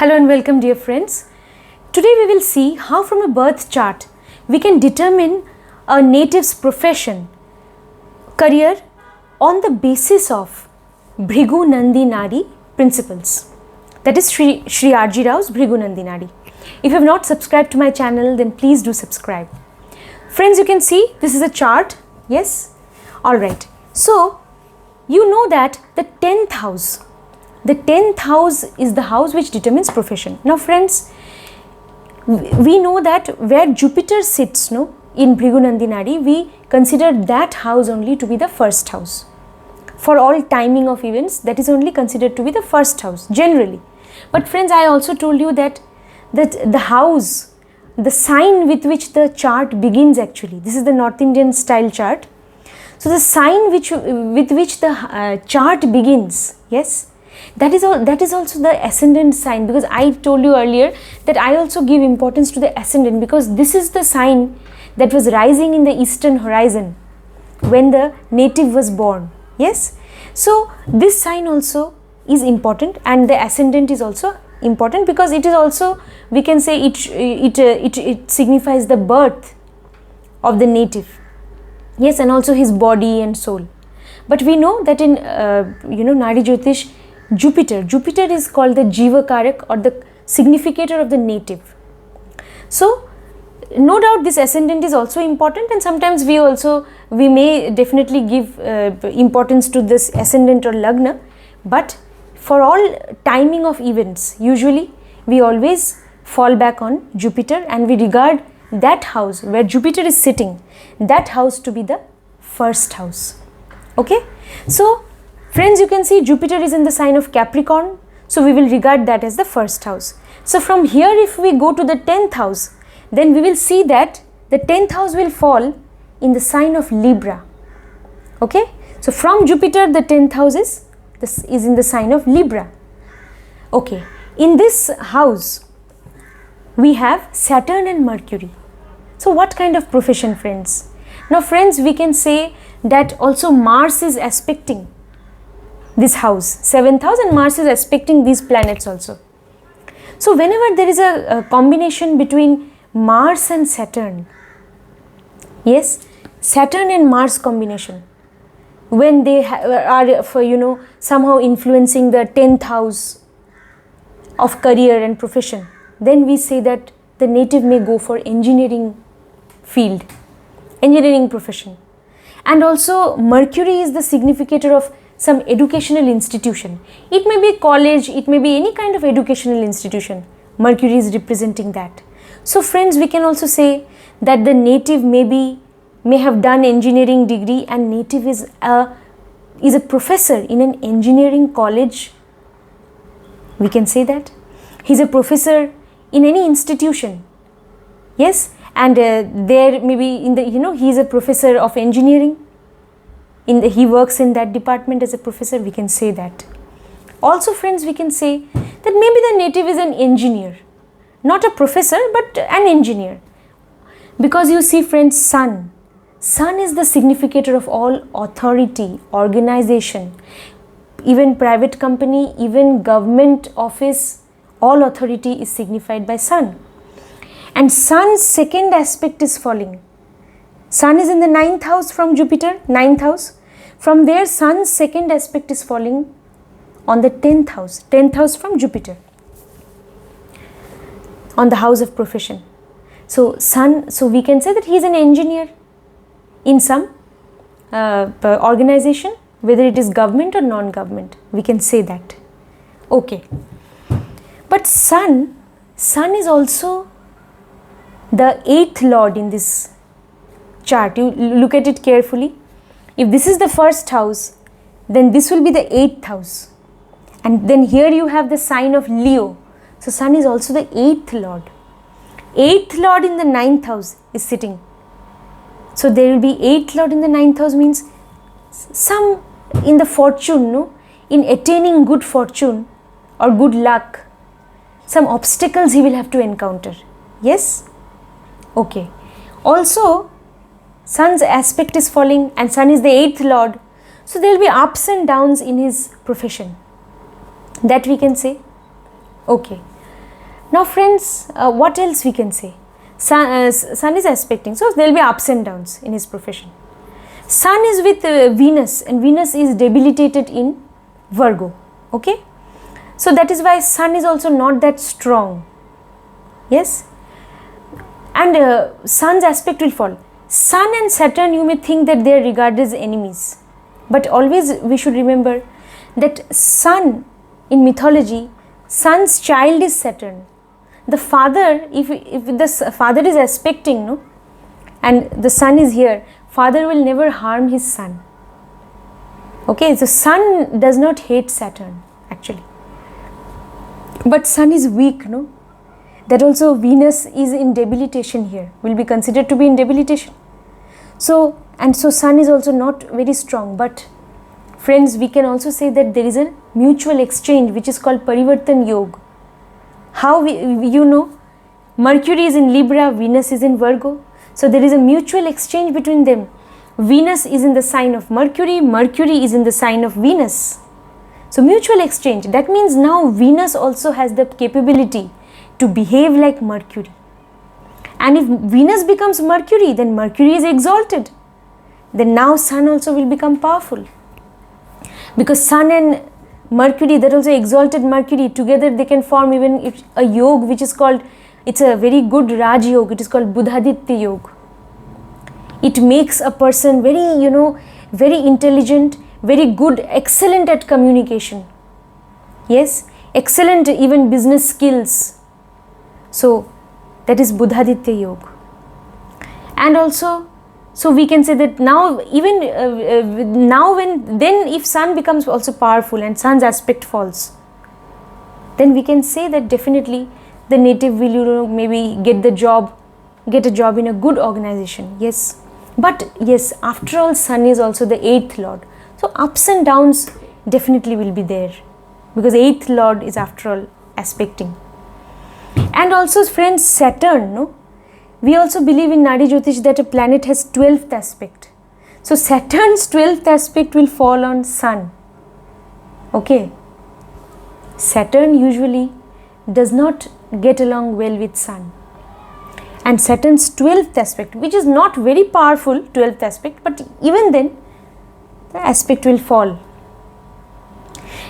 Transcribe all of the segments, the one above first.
Hello and welcome, dear friends. Today we will see how from a birth chart we can determine a native's profession, career on the basis of Bhrigu Nandi Naadi principles. That is Shri R.G. Rao's Bhrigu Nandi Naadi. If you have not subscribed to my channel, then please do subscribe. Friends, you can see this is a chart. Yes? Alright. So, you know that the 10th house is the house which determines profession. Now friends, we know that where Jupiter sits in Bhrigu Nandi Naadi, we consider that house only to be the first house. For all timing of events, that is only considered to be the first house, generally. But friends, I also told you that the house, the sign with which the chart begins actually, this is the North Indian style chart. So the sign with which the chart begins, yes, that is also the ascendant sign, because I told you earlier that I also give importance to the ascendant because this is the sign that was rising in the eastern horizon when the native was born. Yes, so this sign also is important, and the ascendant is also important because it is also, we can say, it signifies the birth of the native. Yes, and also his body and soul. But we know that in Nadi Jyotish, Jupiter is called the Jiva Karak, or the significator of the native. So no doubt this ascendant is also important, and sometimes we may definitely give importance to this ascendant or lagna, but for all timing of events, usually we always fall back on Jupiter, and we regard that house where Jupiter is sitting, that house to be the first house. Okay, so friends, you can see Jupiter is in the sign of Capricorn, so we will regard that as the first house. So from here, if we go to the 10th house, then we will see that the 10th house will fall in the sign of Libra. Okay, so from Jupiter, the 10th house is in the sign of Libra. Okay, in this house we have Saturn and Mercury. So what kind of profession, friends? Now friends, we can say that also Mars is aspecting this house, 7th house, and Mars is aspecting these planets also. So whenever there is a combination between Mars and Saturn, yes, Saturn and Mars combination, when they are somehow influencing the 10th house of career and profession, then we say that the native may go for engineering field, engineering profession. And also Mercury is the significator of some educational institution. It may be college, it may be any kind of educational institution. Mercury is representing that. So friends, we can also say that the native may have done engineering degree, and native is a professor in an engineering college. We can say that he's a professor in any institution. Yes, and there maybe in the he is a professor of engineering. He works in that department as a professor. We can say that. Also, friends, we can say that maybe the native is an engineer, not a professor, but an engineer. Because you see, friends, Sun is the significator of all authority, organization, even private company, even government office, all authority is signified by Sun. And Sun's second aspect is falling. Sun is in the 9th house from Jupiter, 9th house. From there, Sun's second aspect is falling on the 10th house from Jupiter, on the house of profession. So we can say that he is an engineer in some organization, whether it is government or non-government. We can say that. Okay. But Sun is also the 8th lord in this chart. You look at it carefully. If this is the first house, then this will be the 8th house, and then here you have the sign of Leo. So Sun is also the 8th lord. 8th lord in the 9th house is sitting. So there will be 8th lord in the 9th house, means some in the fortune, in attaining good fortune or good luck, some obstacles he will have to encounter. Yes? Okay. Also, Sun's aspect is falling, and Sun is the 8th lord. So there will be ups and downs in his profession. That we can say. Okay. Now friends, what else we can say? Sun is aspecting, so there will be ups and downs in his profession. Sun is with Venus, and Venus is debilitated in Virgo. Okay, so that is why Sun is also not that strong. Yes, and Sun's aspect will fall. Sun and Saturn, you may think that they are regarded as enemies, but always we should remember that Sun in mythology, Sun's child is Saturn. The father, if the father is aspecting, no, and the Sun is here, father will never harm his son. Okay, so Sun does not hate Saturn actually, but Sun is weak, no. That also Venus is in debilitation here, will be considered to be in debilitation. So Sun is also not very strong. But friends, we can also say that there is a mutual exchange which is called Parivartan Yoga. How Mercury is in Libra, Venus is in Virgo. So there is a mutual exchange between them. Venus is in the sign of Mercury, Mercury is in the sign of Venus. So mutual exchange, that means now Venus also has the capability to behave like Mercury. And if Venus becomes Mercury, then Mercury is exalted. Then now Sun also will become powerful. Because Sun and Mercury, that also exalted Mercury, together they can form even a yoga which is called, it's a very good Raj Yoga, it is called Buddhaditya Yoga. It makes a person very, very intelligent, very good, excellent at communication. Yes, excellent even business skills. So that is Buddhaditya Yoga. And also, so we can say that now even then if Sun becomes also powerful and Sun's aspect falls, then we can say that definitely the native will maybe get a job in a good organization. Yes, but yes, after all, Sun is also the 8th lord, so ups and downs definitely will be there, because 8th lord is after all aspecting. And also friends, Saturn, no, we also believe in Nadi Jyotish that a planet has 12th aspect. So Saturn's 12th aspect will fall on Sun. Okay, Saturn usually does not get along well with Sun, and Saturn's 12th aspect, which is not very powerful 12th aspect, but even then the aspect will fall.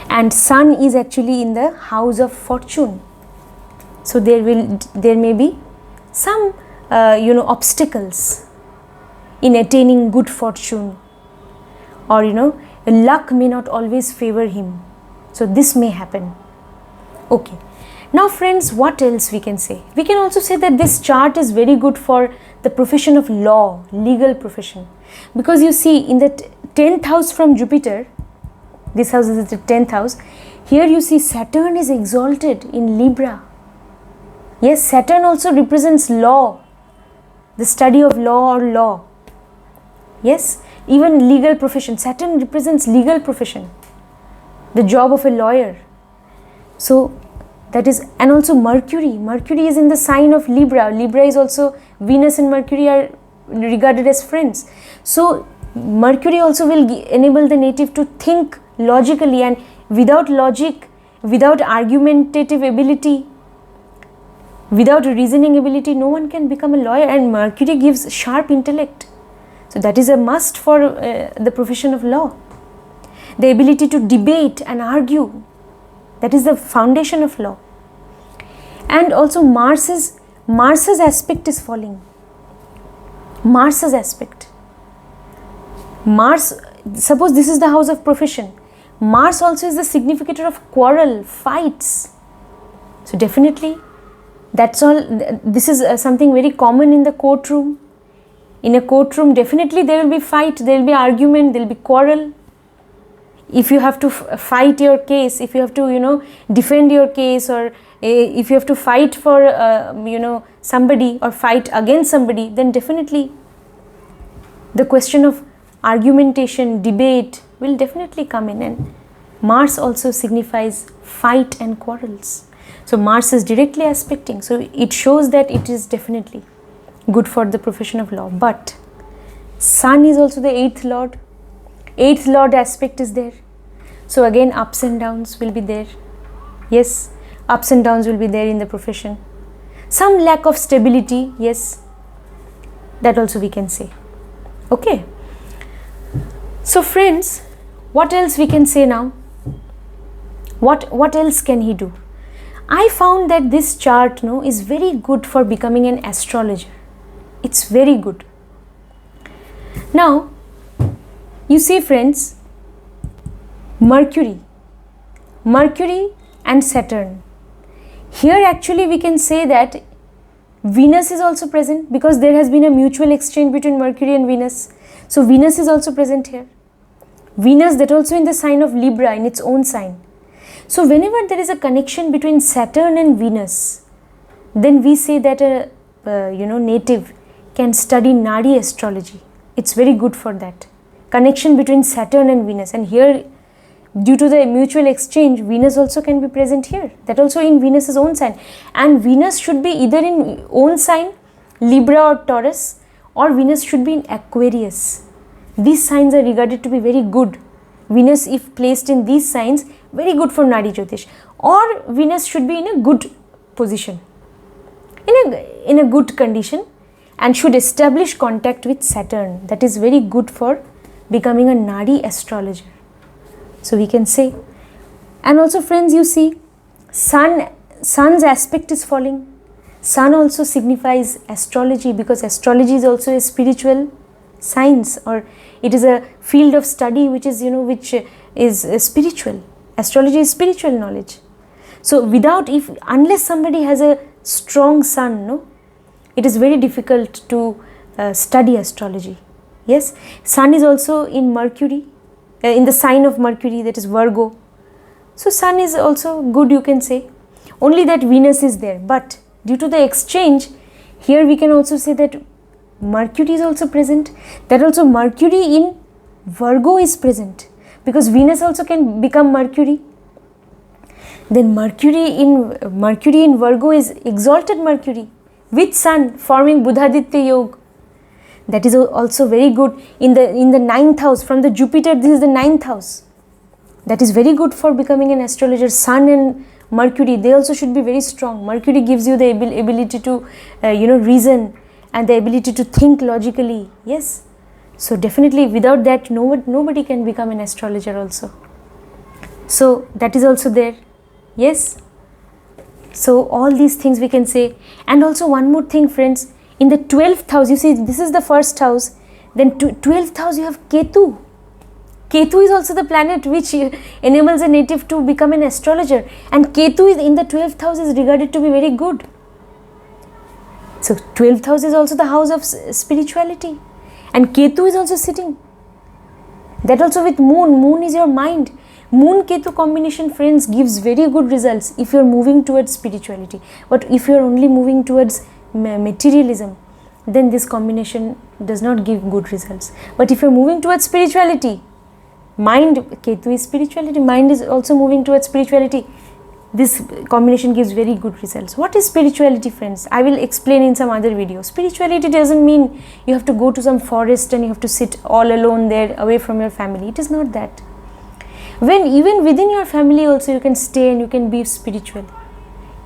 And Sun is actually in the house of fortune, so there may be some obstacles in attaining good fortune, or luck may not always favor him, so this may happen. Okay, now friends, what else we can say? We can also say that this chart is very good for the profession of law, legal profession, because you see in the 10th house from Jupiter, this house is the 10th house, here you see Saturn is exalted in Libra. Yes, Saturn also represents law, the study of law or law. Yes, even legal profession, Saturn represents legal profession, the job of a lawyer. So that is, and also Mercury is in the sign of Libra. Libra is also, Venus and Mercury are regarded as friends. So Mercury also will enable the native to think logically, and without logic, without argumentative ability, without reasoning ability, no one can become a lawyer, and Mercury gives sharp intellect. So that is a must for the profession of law. The ability to debate and argue, that is the foundation of law. And also Mars's aspect is falling. Mars's aspect. Mars, suppose this is the house of profession. Mars also is the significator of quarrel, fights. So definitely, that's all. This is something very common in the courtroom. In a courtroom, definitely there will be fight, there will be argument, there will be quarrel. If you have to fight your case, if you have to, defend your case, or if you have to fight for, somebody, or fight against somebody, then definitely the question of argumentation, debate will definitely come in. And Mars also signifies fight and quarrels. So Mars is directly aspecting. So it shows that it is definitely good for the profession of law. But Sun is also the 8th lord. 8th lord aspect is there. So again ups and downs will be there. Yes, Ups and downs will be there in the profession. Some lack of stability, yes, that also we can say. Okay. So friends, what else we can say now? What else can he do? I found that this chart is very good for becoming an astrologer. It's very good. Now, you see friends, Mercury and Saturn. Here actually we can say that Venus is also present, because there has been a mutual exchange between Mercury and Venus. So Venus is also present here. Venus, that also in the sign of Libra, in its own sign. So whenever there is a connection between Saturn and Venus, then we say that a native can study Nadi astrology. It's very good for that. Connection between Saturn and Venus. And here, due to the mutual exchange, Venus also can be present here. That also in Venus's own sign. And Venus should be either in own sign, Libra or Taurus, or Venus should be in Aquarius. These signs are regarded to be very good. Venus, if placed in these signs, very good for Nadi Jyotish. Or Venus should be in a good position, in a good condition, and should establish contact with Saturn. That is very good for becoming a Nadi astrologer. So we can say. And also friends, you see, Sun's aspect is falling. Sun also signifies astrology, because astrology is also a spiritual science, or it is a field of study which is spiritual. Astrology is spiritual knowledge. So unless somebody has a strong sun, it is very difficult to study astrology. Yes, Sun is also in Mercury, in the sign of Mercury, that is Virgo. So Sun is also good, you can say. Only that Venus is there. But due to the exchange, here we can also say that Mercury is also present. That also Mercury in Virgo is present, because Venus also can become Mercury. Then Mercury in Virgo is exalted Mercury with Sun, forming Buddhaditya Yoga. That is also very good in the 9th house. From the Jupiter, this is the 9th house. That is very good for becoming an astrologer. Sun and Mercury, they also should be very strong. Mercury gives you the ability to reason, and the ability to think logically. Yes. So definitely without that, nobody can become an astrologer also. So that is also there. Yes. So all these things we can say. And also one more thing friends, in the 12th house, you see this is the first house, then 12th house you have Ketu. Ketu is also the planet which enables a native to become an astrologer, and Ketu is in the 12th house is regarded to be very good. So 12th house is also the house of spirituality, and Ketu is also sitting. That also with Moon. Moon is your mind. Moon Ketu combination friends gives very good results if you are moving towards spirituality. But if you are only moving towards materialism, then this combination does not give good results. But if you are moving towards spirituality, mind, Ketu is spirituality, mind is also moving towards spirituality, this combination gives very good results. What is spirituality friends? I will explain in some other video. Spirituality doesn't mean you have to go to some forest and you have to sit all alone there away from your family. It is not that. When even within your family also you can stay and you can be spiritual.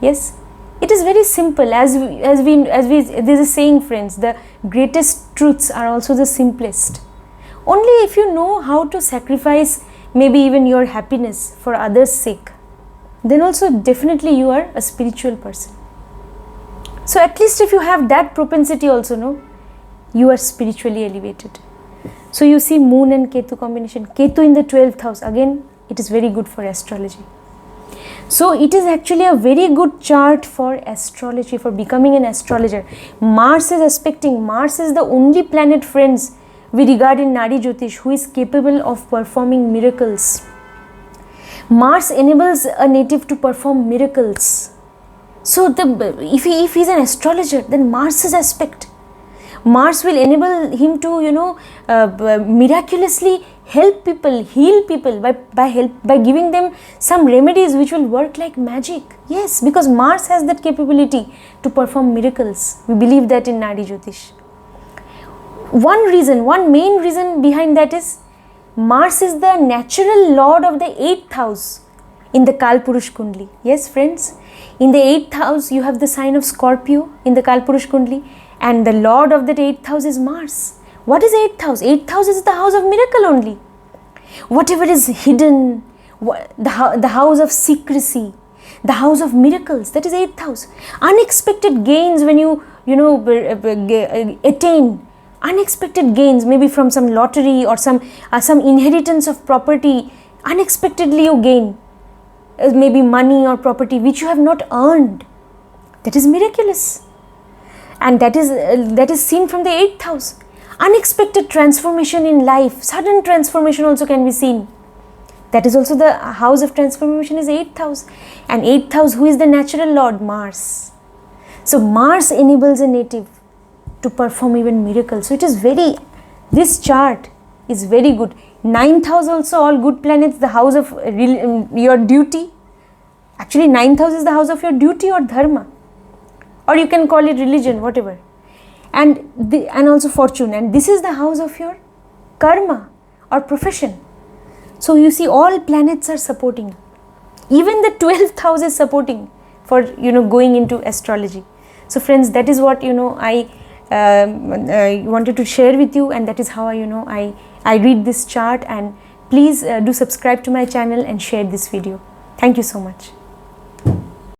Yes, it is very simple. As we there's a saying friends, the greatest truths are also the simplest. Only if you know how to sacrifice maybe even your happiness for others' sake, then also definitely you are a spiritual person. So at least if you have that propensity also, you are spiritually elevated. So you see Moon and Ketu combination. Ketu in the 12th house, again it is very good for astrology. So it is actually a very good chart for astrology, for becoming an astrologer. Mars is aspecting. Mars is the only planet friends we regard in Nadi Jyotish who is capable of performing miracles. Mars enables a native to perform miracles. So if he is an astrologer, then Mars is aspect. Mars will enable him to miraculously help people, heal people by giving them some remedies which will work like magic. Yes, because Mars has that capability to perform miracles. We believe that in Nadi Jyotish. One main reason behind that is Mars is the natural lord of the 8th house in the Kalpurush Kundli. Yes friends, In the 8th house, you have the sign of Scorpio in the Kalpurush Kundli, and the lord of that 8th house is Mars. What is 8th house? 8th house is the house of miracle only. Whatever is hidden, the house of secrecy, the house of miracles, that is 8th house. Unexpected gains when you attain unexpected gains, maybe from some lottery or some inheritance of property. Unexpectedly you gain maybe money or property which you have not earned. That is miraculous, and that is seen from the 8th house. Unexpected transformation in life, sudden transformation also can be seen. That is also the house of transformation, is 8th house. And 8th house, who is the natural lord? Mars. So Mars enables a native to perform even miracles. So it is this chart is very good. 9th house also, all good planets, the house of your duty. Actually 9th house is the house of your duty or dharma, or you can call it religion, whatever. And also fortune, and this is the house of your karma or profession. So you see, all planets are supporting. Even the 12th house is supporting for going into astrology. So friends, that is what I wanted to share with you, and that is how I read this chart. And please do subscribe to my channel and share this video. Thank you so much.